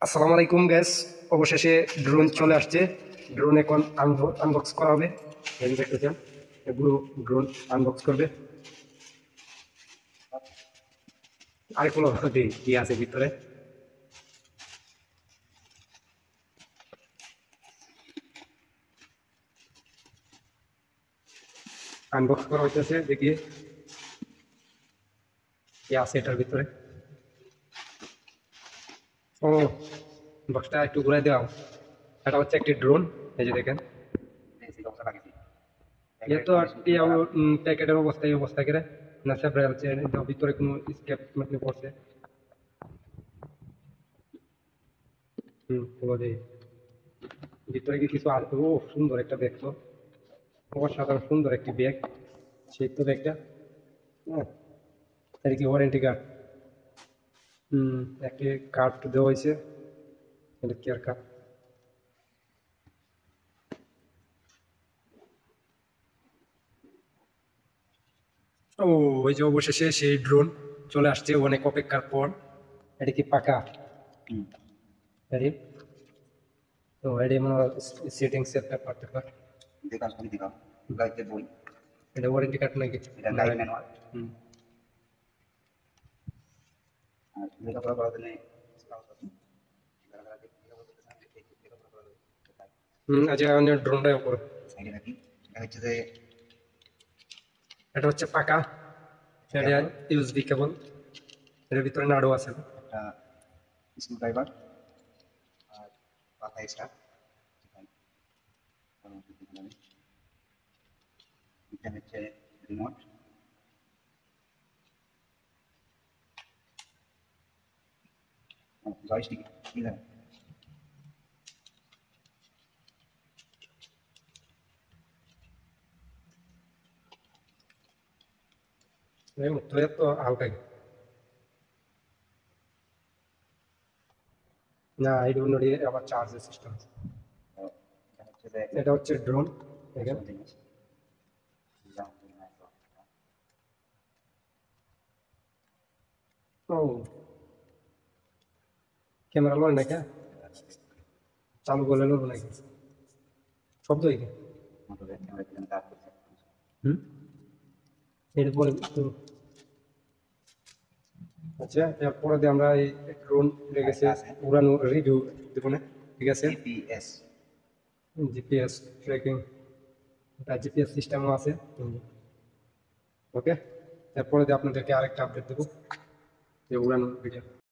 আসসালামু আলাইকুম গ্যাস, অবশেষে ড্রোন চলে আসছে। ড্রোন এখন আনবক্স করা হবে। এই যে দেখতেছেন, এগুলো ড্রোন আনবক্স করবে। আরেকগুলো কি আছে ভিতরে। আনবক্স করা হইতেছে, দেখি কি আছে এটার ভিতরে। ও, বক্সটা একটু ঘুরাই দেওয়া। এটা হচ্ছে একটি ড্রোন। এই যে দেখেন, ये तो প্যাকেটের অবস্থা করে না সেপারেট হচ্ছে, ভিতরে কোনো স্কেপ মানে পড়ছে। বলে ভিতরে কি কিছু আছে? ও সুন্দর একটা ব্যাগ, তো অসাধারণ সুন্দর একটি ব্যাগ। সেই তো ব্যাগটা। হ্যাঁ, এটা কি ওয়ারেন্টি কার্ড? একটি কার্ড দেওয়া হয়েছে, এটা কেয়ার কার্ড। ও, ওই যে অবশেষে সেই ড্রোন চলে আসছে অনেক অপেক্ষার পর। এটা কি পাকা? এটি তো এটি মনে হয় সেটিংস এর ব্যাপার ট্যাপার। এটা ওয়ারেন্টি কার্ড নাকি? আচ্ছা, ড্রোনটাই উপরে। এটা হচ্ছে পাকা, এটা ইউএসবি কেবল। এর ভিতরে নাড়ু আছে, একটা স্ক্রুড্রাইভার আর পাতা এক্সট্রা। এটা হচ্ছে রিমোট, জয়স্টিক। তো হালকা না, এই ড্রোন আবার চার্জের সিস্টেম আছে। এটা হচ্ছে ড্রোন, দেখেন। ও, ক্যামেরা লয় নাকি? চালু করলে লড়বো নাকি? শব্দ হইকে এরপরে। আচ্ছা, এরপরে দিয়ে আমরা এই ড্রোন লেগেছে উড়ানো রিভিউ দেবো না? ঠিক আছে। জিপিএস ট্র্যাকিং, এটা জিপিএস সিস্টেমও আছে। ওকে, এরপরে দিয়ে আপনাদেরকে আরেকটা আপডেট দেবো যে উড়ানো ভিডিও।